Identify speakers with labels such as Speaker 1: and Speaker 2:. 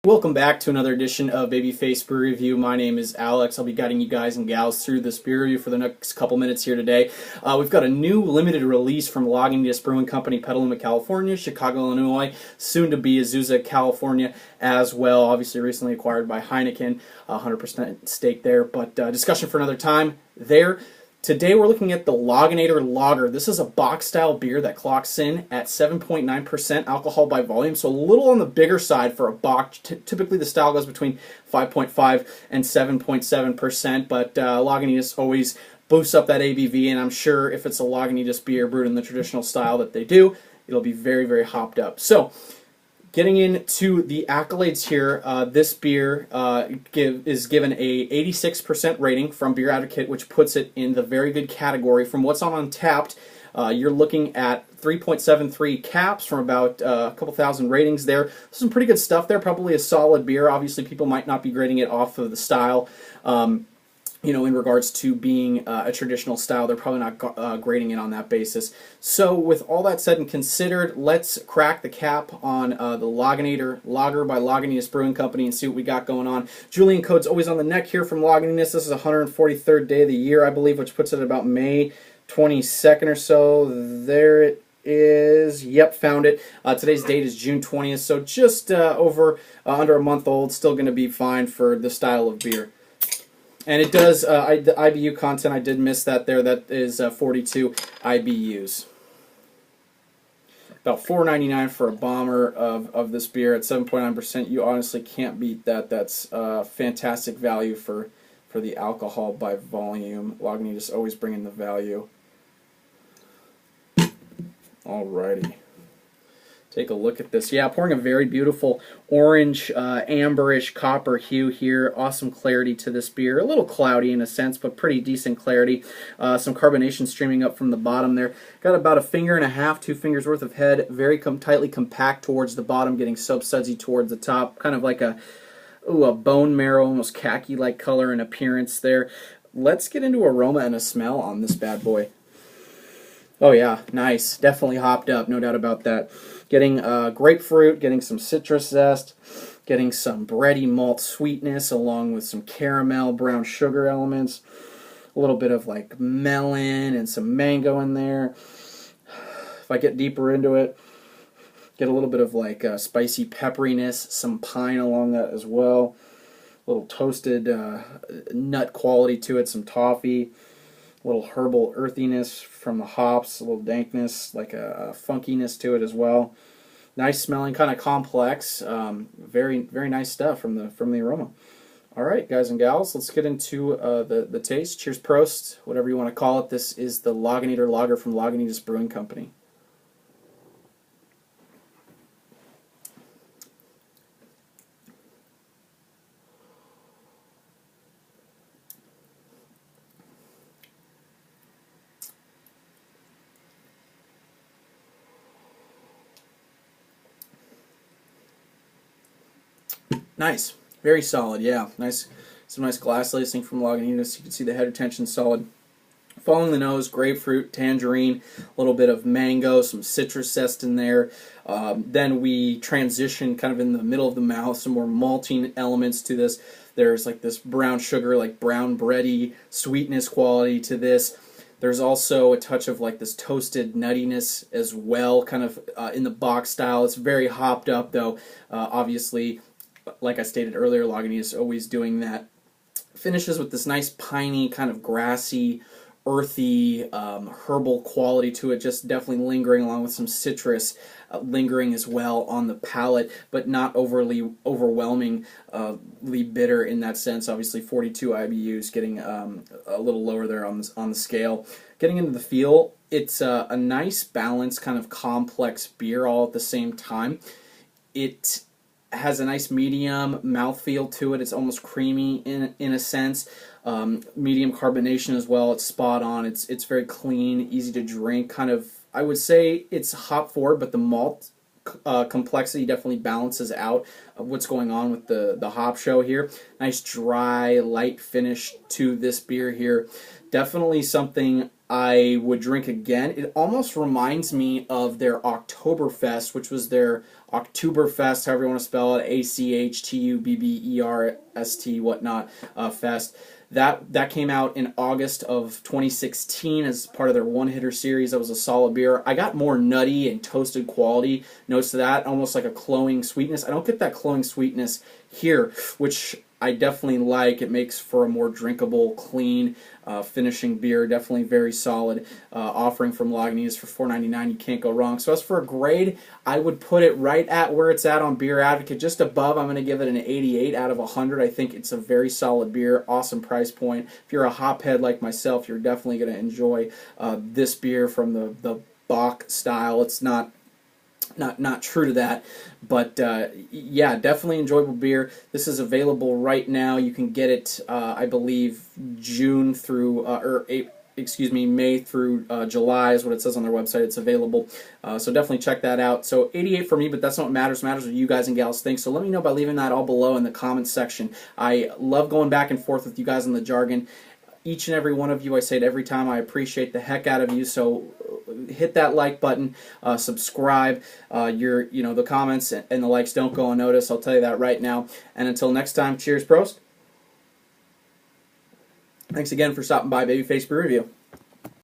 Speaker 1: Welcome back to another edition of Babyface Brew Review. My name is Alex. I'll be guiding you guys and gals through this beer review for the next couple minutes here today. We've got a new limited release from Lagunitas Brewing Company, Petaluma, California, Chicago, Illinois, soon to be Azusa, California as well. Obviously recently acquired by Heineken, 100% stake there, but discussion for another time there. Today we're looking at the Lagunator Lager. This is a box-style beer that clocks in at 7.9% alcohol by volume, so a little on the bigger side for a box. Typically the style goes between 5.5 and 7.7%, but Lagunitas always boosts up that ABV, and I'm sure if it's a Lagunitas beer brewed in the traditional style that they do, it'll be very, very hopped up. So, getting into the accolades here, this beer is given a 86% rating from Beer Advocate, which puts it in the very good category. From what's on Untappd, you're looking at 3.73 caps from about a couple thousand ratings there. Some pretty good stuff there, probably a solid beer. Obviously, people might not be grading it off of the style. In regards to being a traditional style, they're probably not grading it on that basis. So with all that said and considered, let's crack the cap on the Lagunator Lager by Lagunitas Brewing Company and see what we got going on. Julian code's always on the neck here from Lagunitas. This is the 143rd day of the year, I believe, which puts it at about May 22nd or so. There it is. Yep, found it. Today's date is June 20th, so just under a month old. Still going to be fine for the style of beer. And it does, the IBU content, I did miss that there, that is 42 IBUs. About $4.99 for a bomber of this beer at 7.9%. You honestly can't beat that. That's fantastic value for the alcohol by volume. Lagunitas always bringing the value. Alrighty. Take a look at this. Yeah, pouring a very beautiful orange, amberish copper hue here. Awesome clarity to this beer. A little cloudy in a sense, but pretty decent clarity. Some carbonation streaming up from the bottom there. Got about a finger and a half, 2 fingers worth of head. Very tightly compact towards the bottom, getting soap sudsy towards the top. Kind of like a bone marrow, almost khaki-like color and appearance there. Let's get into aroma and a smell on this bad boy. Oh yeah, nice. Definitely hopped up, no doubt about that. Getting grapefruit, getting some citrus zest, getting some bready malt sweetness along with some caramel, brown sugar elements, a little bit of like melon and some mango in there. If I get deeper into it, get a little bit of like spicy pepperiness, some pine along that as well. A little toasted nut quality to it, some toffee. A little herbal earthiness from the hops, a little dankness, like a funkiness to it as well. Nice smelling, kind of complex. Very, very nice stuff from the aroma. All right, guys and gals, let's get into the taste. Cheers, Prost, whatever you want to call it. This is the Lagunator Lager from Lagunitas Brewing Company. Nice, very solid. Yeah, nice. Some nice glass lacing from Lagunitas. You can see the head retention solid. Following the nose, grapefruit, tangerine, a little bit of mango, some citrus zest in there. Then we transition kind of in the middle of the mouth, some more malting elements to this. There's like this brown sugar, like brown bready sweetness quality to this. There's also a touch of like this toasted nuttiness as well, kind of in the box style. It's very hopped up though, obviously. Like I stated earlier, Lagunitas always doing that. Finishes with this nice piney, kind of grassy, earthy, herbal quality to it, just definitely lingering along with some citrus lingering as well on the palate, but not overly overwhelmingly bitter in that sense. Obviously 42 IBUs, getting a little lower there on the scale. Getting into the feel, it's a nice, balanced, kind of complex beer all at the same time. It has a nice medium mouthfeel to it. It's almost creamy in a sense. Medium carbonation as well. It's spot on. It's very clean, easy to drink. Kind of, I would say it's hop forward, but the malt complexity definitely balances out what's going on with the hop show here. Nice dry, light finish to this beer here. Definitely something I would drink again. It almost reminds me of their Oktoberfest, which was their Oktoberfest, however you want to spell it, ACHTUBBERST, whatnot, fest. That came out in August of 2016 as part of their one-hitter series. That was a solid beer. I got more nutty and toasted quality notes to that, almost like a cloying sweetness. I don't get that cloying sweetness here, which I definitely like. It makes for a more drinkable, clean, finishing beer. Definitely very solid offering from Lagunitas for $4.99. You can't go wrong. So as for a grade, I would put it right at where it's at on Beer Advocate, just above. I'm going to give it an 88 out of 100. I think it's a very solid beer, awesome price point. If you're a hophead like myself, you're definitely going to enjoy this beer from the Bach style. It's not true to that, but yeah, definitely enjoyable beer. This is available right now. You can get it, I believe, May through July is what it says on their website. It's available, so definitely check that out. So 88 for me, but that's not what matters. What matters what you guys and gals think. So let me know by leaving that all below in the comments section. I love going back and forth with you guys on the jargon. Each and every one of you, I say it every time, I appreciate the heck out of you. So hit that like button, subscribe. The comments and the likes don't go unnoticed. I'll tell you that right now. And until next time, cheers, Prost. Thanks again for stopping by Babyface Brew Review.